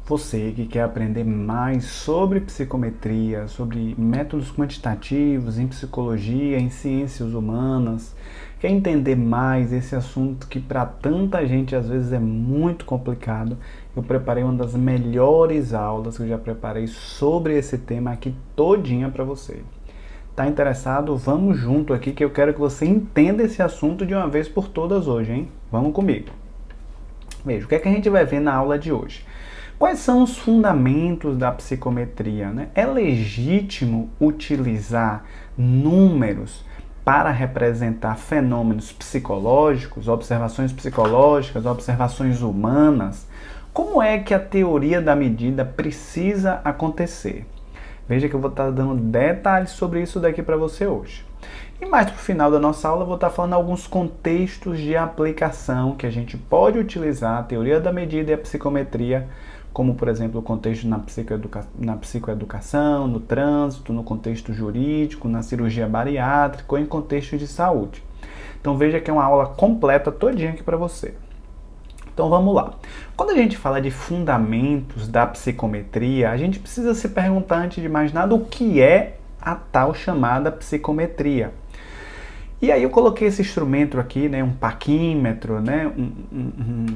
Você que quer aprender mais sobre psicometria, sobre métodos quantitativos em psicologia, em ciências humanas, quer entender mais esse assunto que para tanta gente às vezes é muito complicado, eu preparei uma das melhores aulas que eu já preparei sobre esse tema aqui todinha para você. Tá interessado? Vamos junto aqui que eu quero que você entenda esse assunto de uma vez por todas hoje, hein? Vamos comigo. Veja, o que é que a gente vai ver na aula de hoje? Quais são os fundamentos da psicometria, né? É legítimo utilizar números para representar fenômenos psicológicos, observações psicológicas, observações humanas? Como é que a teoria da medida precisa acontecer? Veja que eu vou estar dando detalhes sobre isso daqui para você hoje. E mais para o final da nossa aula eu vou estar falando alguns contextos de aplicação que a gente pode utilizar a teoria da medida e a psicometria, como por exemplo o contexto na psicoeducação, no trânsito, no contexto jurídico, na cirurgia bariátrica ou em contexto de saúde. Então veja que é uma aula completa todinha aqui para você. Então vamos lá. Quando a gente fala de fundamentos da psicometria, a gente precisa se perguntar antes de mais nada o que é a tal chamada psicometria. E aí eu coloquei esse instrumento aqui, né, um paquímetro, né,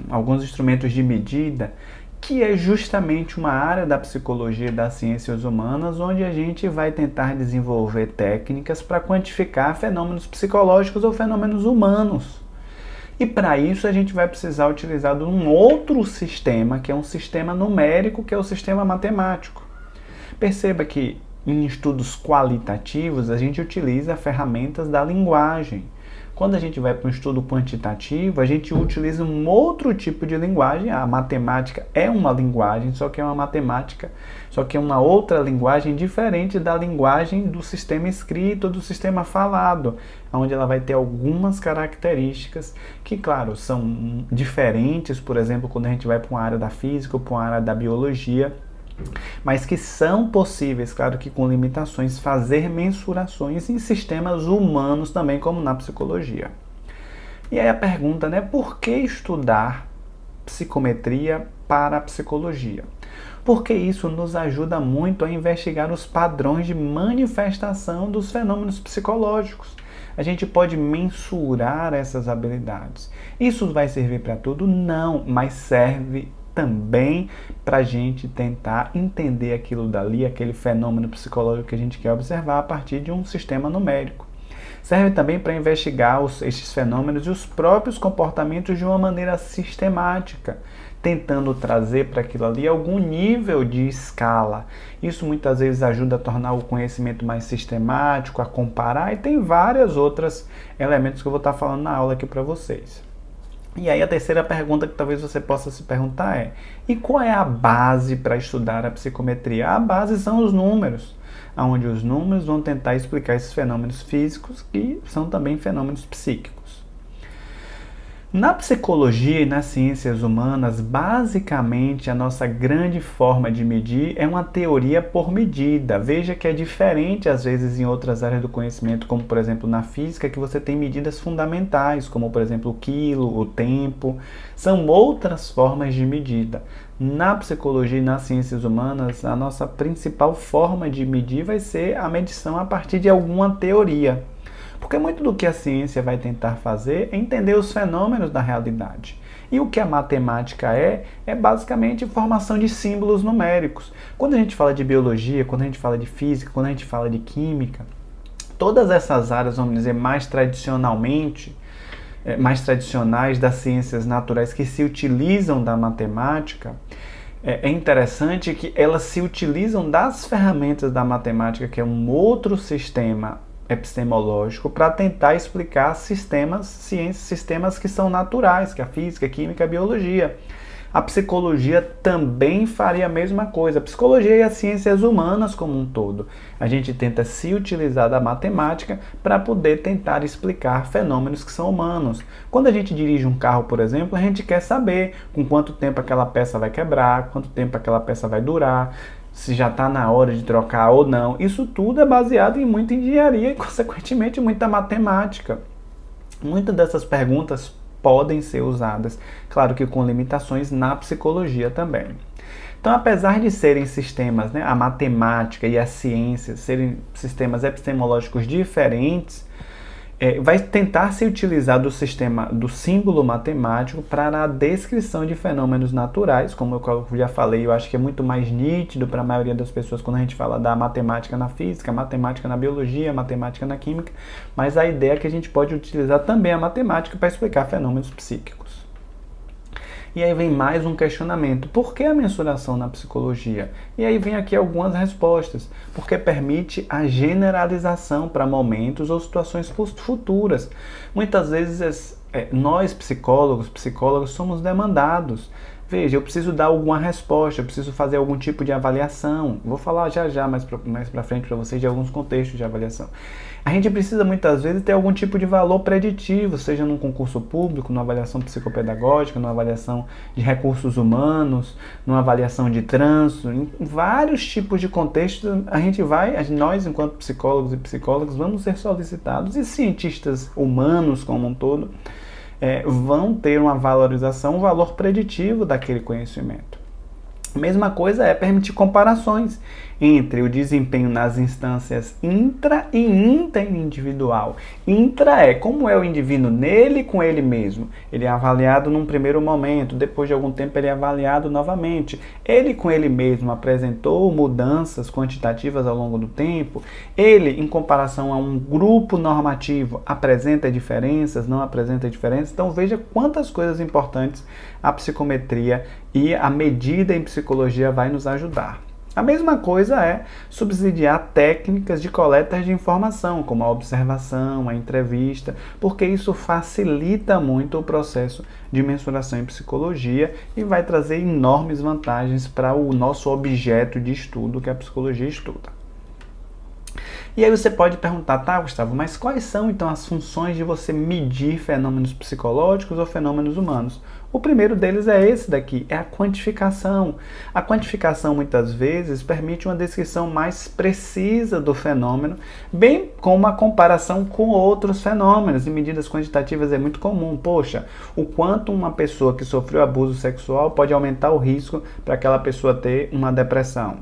alguns instrumentos de medida, que é justamente uma área da psicologia e das ciências humanas onde a gente vai tentar desenvolver técnicas para quantificar fenômenos psicológicos ou fenômenos humanos. E para isso a gente vai precisar utilizar um outro sistema, que é um sistema numérico, que é o sistema matemático. Perceba que em estudos qualitativos a gente utiliza ferramentas da linguagem. Quando a gente vai para um estudo quantitativo, a gente utiliza um outro tipo de linguagem. A matemática é uma linguagem, só que é uma matemática, só que é uma outra linguagem diferente da linguagem do sistema escrito, do sistema falado, onde ela vai ter algumas características que, claro, são diferentes, por exemplo, quando a gente vai para uma área da física ou para uma área da biologia, mas que são possíveis, claro que com limitações, fazer mensurações em sistemas humanos também, como na psicologia. E aí a pergunta, né, por que estudar psicometria para a psicologia? Porque isso nos ajuda muito a investigar os padrões de manifestação dos fenômenos psicológicos. A gente pode mensurar essas habilidades. Isso vai servir para tudo? Não, mas serve também para a gente tentar entender aquilo dali, aquele fenômeno psicológico que a gente quer observar a partir de um sistema numérico. Serve também para investigar esses fenômenos e os próprios comportamentos de uma maneira sistemática, tentando trazer para aquilo ali algum nível de escala. Isso muitas vezes ajuda a tornar o conhecimento mais sistemático, a comparar, e tem vários outros elementos que eu vou estar falando na aula aqui para vocês. E aí a terceira pergunta que talvez você possa se perguntar é: e qual é a base para estudar a psicometria? A base são os números, onde os números vão tentar explicar esses fenômenos físicos que são também fenômenos psíquicos. Na psicologia e nas ciências humanas, basicamente a nossa grande forma de medir é uma teoria por medida. Veja que é diferente às vezes em outras áreas do conhecimento, como por exemplo na física, que você tem medidas fundamentais, como por exemplo o quilo, o tempo. São outras formas de medida. Na psicologia e nas ciências humanas, a nossa principal forma de medir vai ser a medição a partir de alguma teoria. Porque muito do que a ciência vai tentar fazer é entender os fenômenos da realidade. E o que a matemática é basicamente formação de símbolos numéricos. Quando a gente fala de biologia, quando a gente fala de física, quando a gente fala de química, todas essas áreas, vamos dizer, mais tradicionais das ciências naturais que se utilizam da matemática, é interessante que elas se utilizam das ferramentas da matemática, que é um outro sistema epistemológico, para tentar explicar sistemas que são naturais, que é a física, a química, a biologia. A psicologia também faria a mesma coisa. A psicologia e as ciências humanas como um todo. A gente tenta se utilizar da matemática para poder tentar explicar fenômenos que são humanos. Quando a gente dirige um carro, por exemplo, a gente quer saber com quanto tempo aquela peça vai quebrar, quanto tempo aquela peça vai durar, se já está na hora de trocar ou não. Isso tudo é baseado em muita engenharia e, consequentemente, muita matemática. Muitas dessas perguntas podem ser usadas, claro que com limitações, na psicologia também. Então, apesar de serem sistemas, né, a matemática e a ciência serem sistemas epistemológicos diferentes, vai tentar se utilizar do sistema do símbolo matemático para a descrição de fenômenos naturais, como eu já falei, eu acho que é muito mais nítido para a maioria das pessoas quando a gente fala da matemática na física, matemática na biologia, matemática na química, mas a ideia é que a gente pode utilizar também a matemática para explicar fenômenos psíquicos. E aí vem mais um questionamento. Por que a mensuração na psicologia? E aí vem aqui algumas respostas. Porque permite a generalização para momentos ou situações futuras. Muitas vezes nós psicólogos somos demandados. Veja, eu preciso dar alguma resposta, eu preciso fazer algum tipo de avaliação. Vou falar já mais para frente para vocês de alguns contextos de avaliação. A gente precisa muitas vezes ter algum tipo de valor preditivo, seja num concurso público, numa avaliação psicopedagógica, numa avaliação de recursos humanos, numa avaliação de trânsito, em vários tipos de contextos nós enquanto psicólogos e psicólogas vamos ser solicitados, e cientistas humanos como um todo, vão ter uma valorização, um valor preditivo daquele conhecimento. A mesma coisa é permitir comparações entre o desempenho nas instâncias intra e interindividual. Intra é como é o indivíduo nele com ele mesmo. Ele é avaliado num primeiro momento, depois de algum tempo ele é avaliado novamente. Ele com ele mesmo apresentou mudanças quantitativas ao longo do tempo. Ele, em comparação a um grupo normativo, apresenta diferenças, não apresenta diferenças. Então veja quantas coisas importantes a psicometria e a medida em psicologia vai nos ajudar. A mesma coisa é subsidiar técnicas de coleta de informação, como a observação, a entrevista, porque isso facilita muito o processo de mensuração em psicologia e vai trazer enormes vantagens para o nosso objeto de estudo, que a psicologia estuda. E aí você pode perguntar, tá, Gustavo, mas quais são então as funções de você medir fenômenos psicológicos ou fenômenos humanos? O primeiro deles é esse daqui, é a quantificação. A quantificação muitas vezes permite uma descrição mais precisa do fenômeno, bem como a comparação com outros fenômenos. Em medidas quantitativas é muito comum. Poxa, o quanto uma pessoa que sofreu abuso sexual pode aumentar o risco para aquela pessoa ter uma depressão.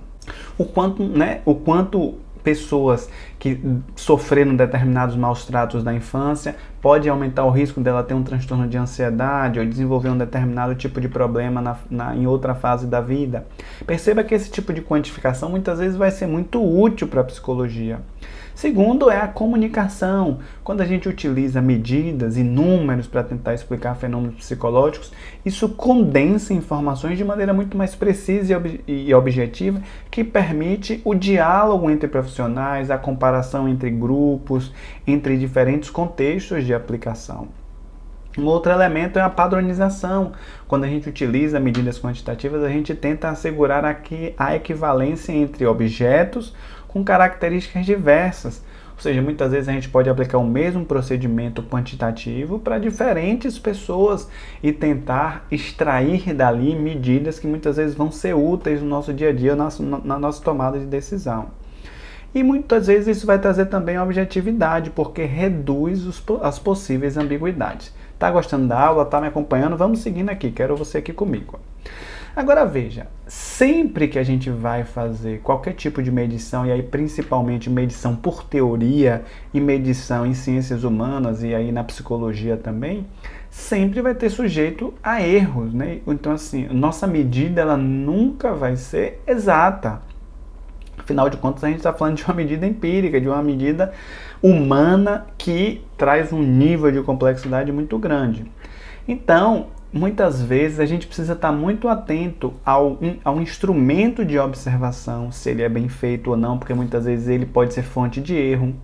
O quanto pessoas que sofreram determinados maus tratos da infância pode aumentar o risco dela ter um transtorno de ansiedade ou desenvolver um determinado tipo de problema em outra fase da vida. Perceba que esse tipo de quantificação muitas vezes vai ser muito útil para a psicologia. Segundo é a comunicação. Quando a gente utiliza medidas e números para tentar explicar fenômenos psicológicos, isso condensa informações de maneira muito mais precisa e objetiva, que permite o diálogo entre profissionais, a comparação entre grupos, entre diferentes contextos de aplicação. Um outro elemento é a padronização. Quando a gente utiliza medidas quantitativas, a gente tenta assegurar aqui a equivalência entre objetos com características diversas. Ou seja, muitas vezes a gente pode aplicar o mesmo procedimento quantitativo para diferentes pessoas e tentar extrair dali medidas que muitas vezes vão ser úteis no nosso dia a dia, na nossa tomada de decisão. E muitas vezes isso vai trazer também a objetividade, porque reduz as possíveis ambiguidades. Tá gostando da aula? Tá me acompanhando? Vamos seguindo aqui, quero você aqui comigo. Agora veja, sempre que a gente vai fazer qualquer tipo de medição, e aí principalmente medição por teoria e medição em ciências humanas e aí na psicologia também, sempre vai ter sujeito a erros, né? Então assim, nossa medida ela nunca vai ser exata. Afinal de contas, a gente está falando de uma medida empírica, de uma medida humana que traz um nível de complexidade muito grande. Então, muitas vezes a gente precisa estar muito atento ao instrumento de observação, se ele é bem feito ou não, porque muitas vezes ele pode ser fonte de erro.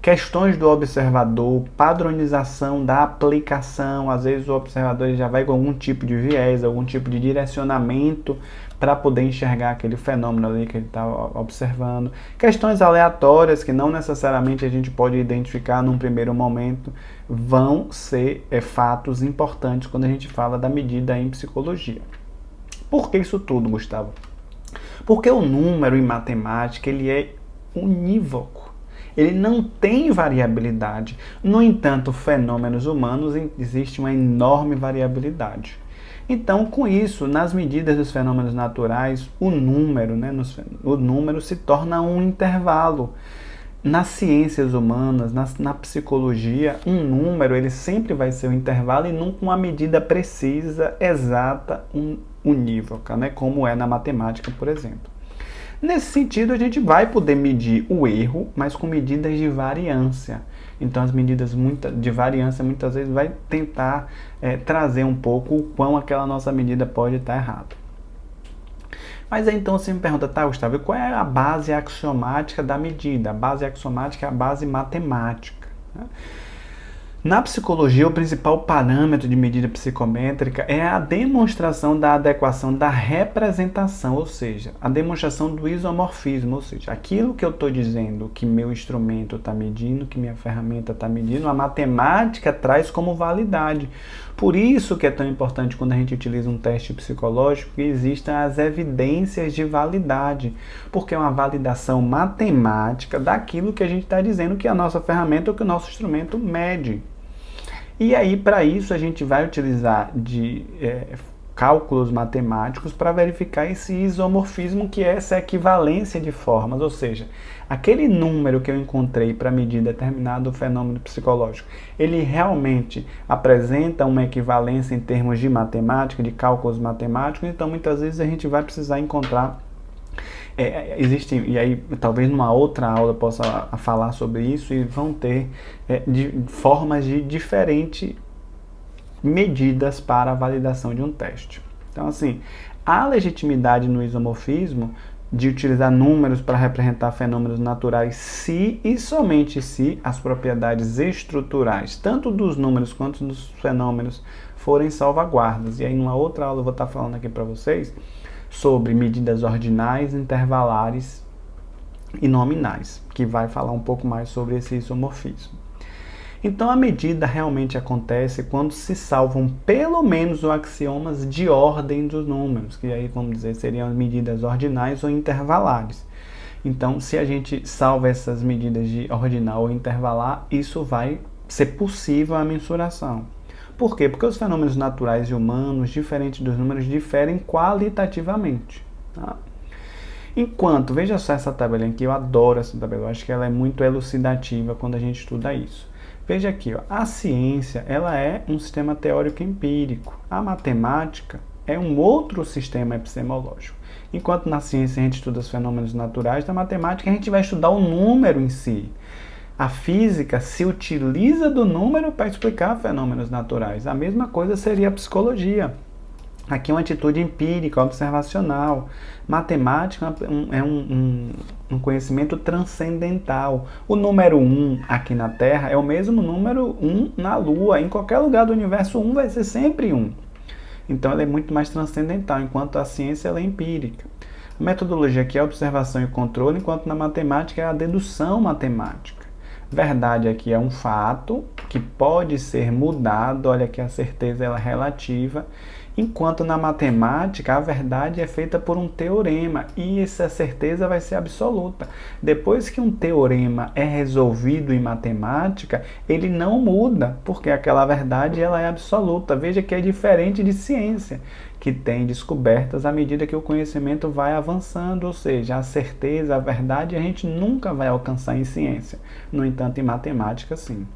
Questões do observador, padronização da aplicação, às vezes o observador já vai com algum tipo de viés, algum tipo de direcionamento para poder enxergar aquele fenômeno ali que ele está observando. Questões aleatórias que não necessariamente a gente pode identificar num primeiro momento vão ser fatos importantes quando a gente fala da medida em psicologia. Por que isso tudo, Gustavo? Porque o número em matemática ele é unívoco. Ele não tem variabilidade. No entanto, fenômenos humanos existe uma enorme variabilidade. Então, com isso, nas medidas dos fenômenos naturais, o número, né, o número se torna um intervalo. Nas ciências humanas, na psicologia, um número ele sempre vai ser um intervalo e nunca uma medida precisa, exata, unívoca, né, como é na matemática, por exemplo. Nesse sentido, a gente vai poder medir o erro, mas com medidas de variância. Então, as medidas de variância muitas vezes vai tentar trazer um pouco o quão aquela nossa medida pode estar errada. Mas aí então você me pergunta, tá, Gustavo, e qual é a base axiomática da medida? A base axiomática é a base matemática, né? Na psicologia, o principal parâmetro de medida psicométrica é a demonstração da adequação da representação, ou seja, a demonstração do isomorfismo, ou seja, aquilo que eu estou dizendo que meu instrumento está medindo, que minha ferramenta está medindo, a matemática traz como validade. Por isso que é tão importante quando a gente utiliza um teste psicológico que existam as evidências de validade, porque é uma validação matemática daquilo que a gente está dizendo que a nossa ferramenta ou que o nosso instrumento mede. E aí, para isso, a gente vai utilizar de cálculos matemáticos para verificar esse isomorfismo, que é essa equivalência de formas, ou seja, aquele número que eu encontrei para medir determinado fenômeno psicológico, ele realmente apresenta uma equivalência em termos de matemática, de cálculos matemáticos, então muitas vezes a gente vai precisar encontrar e aí talvez numa outra aula eu possa falar sobre isso, e vão ter formas de diferentes medidas para a validação de um teste. Então, assim, há legitimidade no isomorfismo de utilizar números para representar fenômenos naturais se e somente se as propriedades estruturais, tanto dos números quanto dos fenômenos, forem salvaguardas. E aí numa outra aula eu vou estar falando aqui para vocês sobre medidas ordinais, intervalares e nominais, que vai falar um pouco mais sobre esse isomorfismo. Então a medida realmente acontece quando se salvam pelo menos os axiomas de ordem dos números, que aí vamos dizer seriam medidas ordinais ou intervalares. Então se a gente salva essas medidas de ordinal ou intervalar, isso vai ser possível a mensuração. Por quê? Porque os fenômenos naturais e humanos, diferentes dos números, diferem qualitativamente. Tá? Enquanto, veja só essa tabela aqui, eu adoro essa tabela, eu acho que ela é muito elucidativa quando a gente estuda isso. Veja aqui, ó, a ciência ela é um sistema teórico empírico, a matemática é um outro sistema epistemológico. Enquanto na ciência a gente estuda os fenômenos naturais, na matemática a gente vai estudar o número em si. A física se utiliza do número para explicar fenômenos naturais. A mesma coisa seria a psicologia. Aqui é uma atitude empírica, observacional. Matemática é um conhecimento transcendental. O número 1 aqui na Terra é o mesmo número 1 na Lua. Em qualquer lugar do universo, 1 vai ser sempre 1. Então, ela é muito mais transcendental, enquanto a ciência ela é empírica. A metodologia aqui é a observação e controle, enquanto na matemática é a dedução matemática. Verdade aqui é um fato que pode ser mudado, olha que a certeza ela é relativa, enquanto na matemática a verdade é feita por um teorema e essa certeza vai ser absoluta. Depois que um teorema é resolvido em matemática, ele não muda, porque aquela verdade ela é absoluta. Veja que é diferente de ciência, que tem descobertas à medida que o conhecimento vai avançando, ou seja, a certeza, a verdade a gente nunca vai alcançar em ciência. No entanto, em matemática, sim.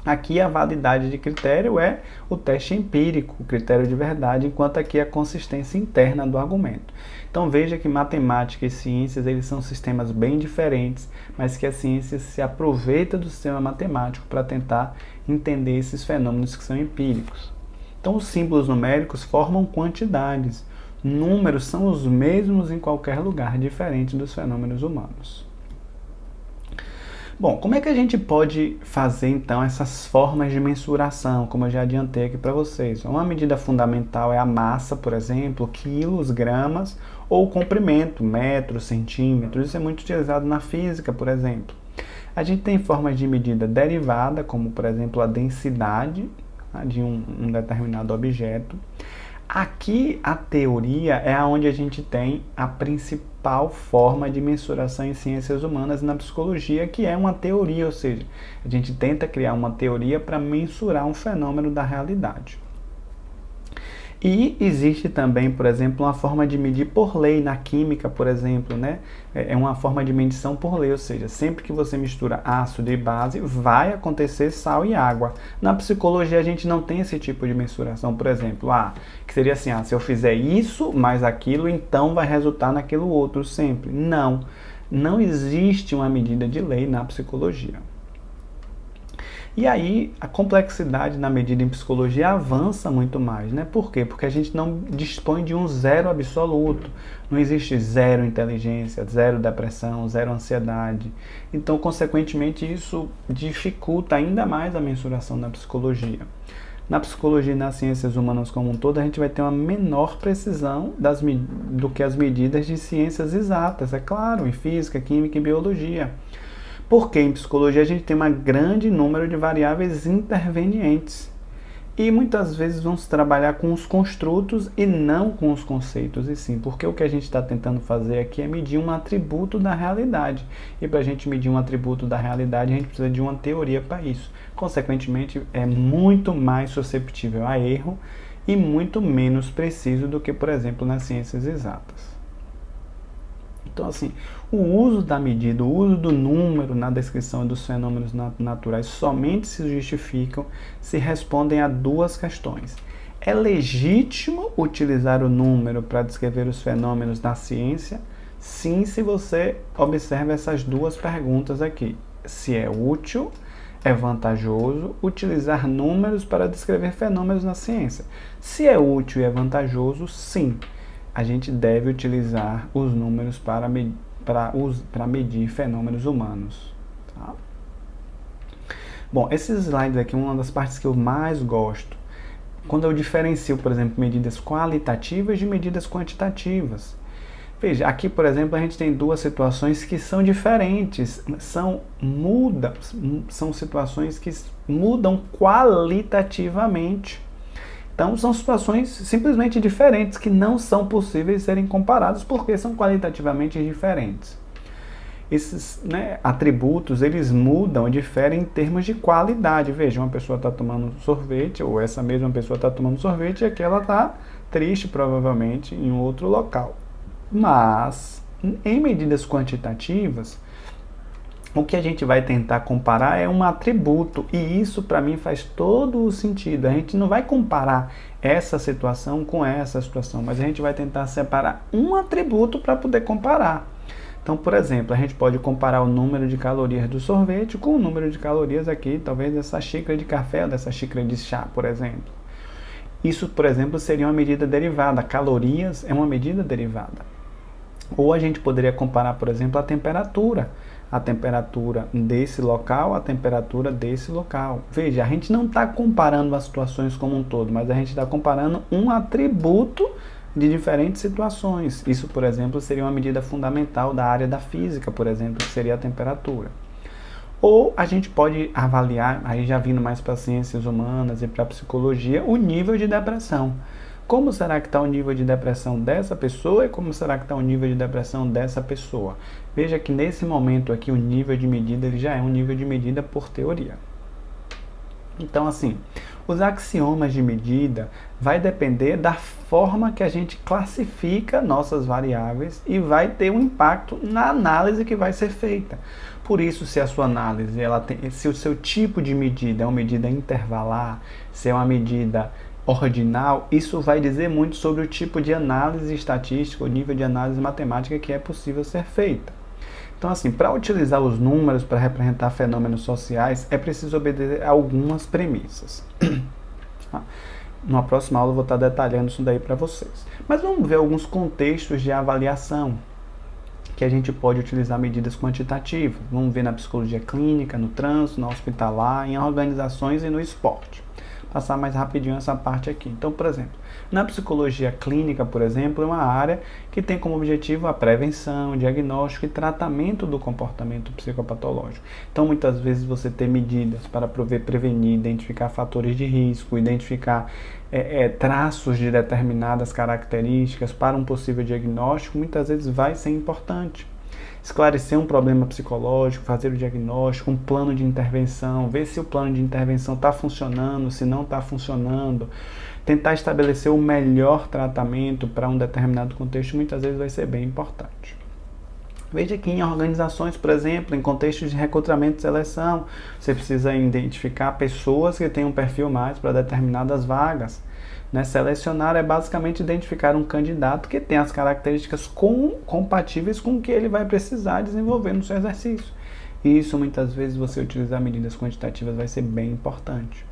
Aqui a validade de critério é o teste empírico, o critério de verdade, enquanto aqui a consistência interna do argumento. Então veja que matemática e ciências eles são sistemas bem diferentes, mas que a ciência se aproveita do sistema matemático para tentar entender esses fenômenos que são empíricos. Então os símbolos numéricos formam quantidades. Números são os mesmos em qualquer lugar, diferente dos fenômenos humanos. Bom, como é que a gente pode fazer então essas formas de mensuração, como eu já adiantei aqui para vocês? Uma medida fundamental é a massa, por exemplo, quilos, gramas, ou o comprimento, metros, centímetros. Isso é muito utilizado na física, por exemplo. A gente tem formas de medida derivada, como por exemplo a densidade de um determinado objeto. Aqui a teoria é onde a gente tem a principal forma de mensuração em ciências humanas na psicologia, que é uma teoria, ou seja, a gente tenta criar uma teoria para mensurar um fenômeno da realidade. E existe também, por exemplo, uma forma de medir por lei na química, por exemplo, né? É uma forma de medição por lei, ou seja, sempre que você mistura ácido e base, vai acontecer sal e água. Na psicologia a gente não tem esse tipo de mensuração, por exemplo, que seria assim, se eu fizer isso mais aquilo, então vai resultar naquilo outro sempre. Não, não existe uma medida de lei na psicologia. E aí a complexidade na medida em psicologia avança muito mais, né? Por quê? Porque a gente não dispõe de um zero absoluto. Não existe zero inteligência, zero depressão, zero ansiedade. Então, consequentemente, isso dificulta ainda mais a mensuração na psicologia. Na psicologia e nas ciências humanas como um todo, a gente vai ter uma menor precisão do que as medidas de ciências exatas, é claro, em física, química e biologia. Porque em psicologia a gente tem um grande número de variáveis intervenientes. E muitas vezes vamos trabalhar com os construtos e não com os conceitos, e sim, porque o que a gente está tentando fazer aqui é medir um atributo da realidade. E para a gente medir um atributo da realidade, a gente precisa de uma teoria para isso. Consequentemente, é muito mais susceptível a erro e muito menos preciso do que, por exemplo, nas ciências exatas. Então, assim, o uso da medida, o uso do número na descrição dos fenômenos naturais somente se justificam se respondem a duas questões. É legítimo utilizar o número para descrever os fenômenos da ciência? Sim, se você observa essas duas perguntas aqui. Se é útil, é vantajoso utilizar números para descrever fenômenos na ciência. Se é útil e é vantajoso, sim, a gente deve utilizar os números para medir fenômenos humanos. Tá? Bom, esses slides aqui é uma das partes que eu mais gosto. Quando eu diferencio, por exemplo, medidas qualitativas de medidas quantitativas. Veja, aqui, por exemplo, a gente tem duas situações que são diferentes, são situações que mudam qualitativamente. Então, são situações simplesmente diferentes que não são possíveis de serem comparadas porque são qualitativamente diferentes. Esses atributos, eles mudam, diferem em termos de qualidade. Veja, uma pessoa está tomando sorvete, ou essa mesma pessoa está tomando sorvete, e aquela está triste, provavelmente, em outro local. Mas, em medidas quantitativas, o que a gente vai tentar comparar é um atributo, e isso para mim faz todo o sentido. A gente não vai comparar essa situação com essa situação, mas a gente vai tentar separar um atributo para poder comparar. Então, por exemplo, a gente pode comparar o número de calorias do sorvete com o número de calorias aqui, talvez dessa xícara de café ou dessa xícara de chá, por exemplo. Isso, por exemplo, seria uma medida derivada. Calorias é uma medida derivada. Ou a gente poderia comparar, por exemplo, a temperatura desse local, a temperatura desse local. Veja, a gente não está comparando as situações como um todo, mas a gente está comparando um atributo de diferentes situações. Isso, por exemplo, seria uma medida fundamental da área da física, por exemplo, que seria a temperatura. Ou a gente pode avaliar, aí já vindo mais para ciências humanas e para psicologia, o nível de depressão. Como será que está o nível de depressão dessa pessoa e como será que está o nível de depressão dessa pessoa? Veja que nesse momento aqui o nível de medida ele já é um nível de medida por teoria. Então, assim, os axiomas de medida vai depender da forma que a gente classifica nossas variáveis e vai ter um impacto na análise que vai ser feita. Por isso, se a sua análise, se o seu tipo de medida é uma medida intervalar, se é uma medida ordinal, isso vai dizer muito sobre o tipo de análise estatística, o nível de análise matemática que é possível ser feita. Então, assim, para utilizar os números para representar fenômenos sociais, é preciso obedecer a algumas premissas. Na próxima aula eu vou estar detalhando isso daí para vocês. Mas vamos ver alguns contextos de avaliação que a gente pode utilizar medidas quantitativas. Vamos ver na psicologia clínica, no trânsito, na hospitalar, em organizações e no esporte. Passar mais rapidinho essa parte aqui. Então, por exemplo, na psicologia clínica, por exemplo, é uma área que tem como objetivo a prevenção, diagnóstico e tratamento do comportamento psicopatológico. Então, muitas vezes você tem medidas para prevenir, identificar fatores de risco, identificar traços de determinadas características para um possível diagnóstico, muitas vezes vai ser importante. Esclarecer um problema psicológico, fazer o diagnóstico, um plano de intervenção, ver se o plano de intervenção está funcionando, se não está funcionando. tentar estabelecer o melhor tratamento para um determinado contexto muitas vezes vai ser bem importante. Veja que em organizações, por exemplo, em contextos de recrutamento e seleção, você precisa identificar pessoas que têm um perfil mais para determinadas vagas. Né? Selecionar é basicamente identificar um candidato que tem as características compatíveis com o que ele vai precisar desenvolver no seu exercício. E isso, muitas vezes, você utilizar medidas quantitativas vai ser bem importante.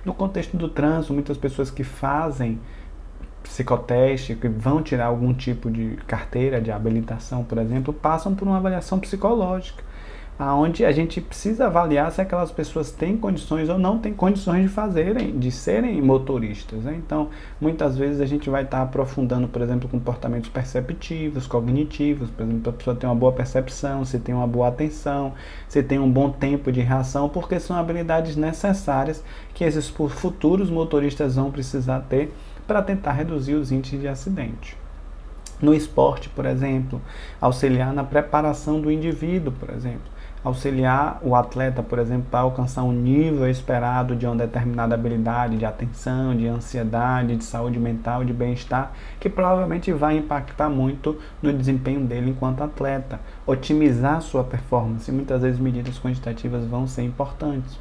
No contexto do trânsito, muitas pessoas que fazem psicoteste, que vão tirar algum tipo de carteira de habilitação, por exemplo, passam por uma avaliação psicológica, onde a gente precisa avaliar se aquelas pessoas têm condições ou não têm condições de serem motoristas. Né? Então, muitas vezes a gente vai estar aprofundando, por exemplo, comportamentos perceptivos, cognitivos, por exemplo, a pessoa tem uma boa percepção, se tem uma boa atenção, se tem um bom tempo de reação, porque são habilidades necessárias que esses futuros motoristas vão precisar ter para tentar reduzir os índices de acidente. No esporte, por exemplo, auxiliar na preparação do indivíduo, por exemplo. Auxiliar o atleta, por exemplo, para alcançar um nível esperado de uma determinada habilidade, de atenção, de ansiedade, de saúde mental, de bem-estar, que provavelmente vai impactar muito no desempenho dele enquanto atleta. Otimizar sua performance, muitas vezes medidas quantitativas vão ser importantes.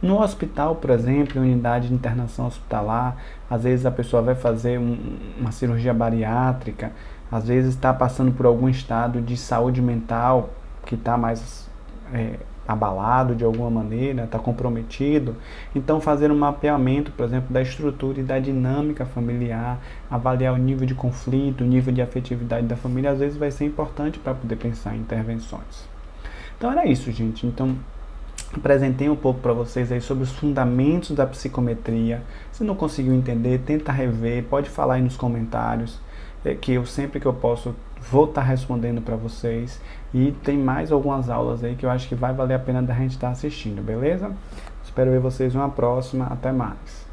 No hospital, por exemplo, em unidade de internação hospitalar, às vezes a pessoa vai fazer uma cirurgia bariátrica, às vezes está passando por algum estado de saúde mental que está mais abalado de alguma maneira, está comprometido. Então, fazer um mapeamento, por exemplo, da estrutura e da dinâmica familiar, avaliar o nível de conflito, o nível de afetividade da família, às vezes vai ser importante para poder pensar em intervenções. Então, era isso, gente. Então, apresentei um pouco para vocês aí sobre os fundamentos da psicometria. Se não conseguiu entender, tenta rever, pode falar aí nos comentários, que eu sempre que eu posso vou estar respondendo para vocês. E tem mais algumas aulas aí que eu acho que vai valer a pena da gente estar assistindo, beleza? Espero ver vocês numa próxima. Até mais.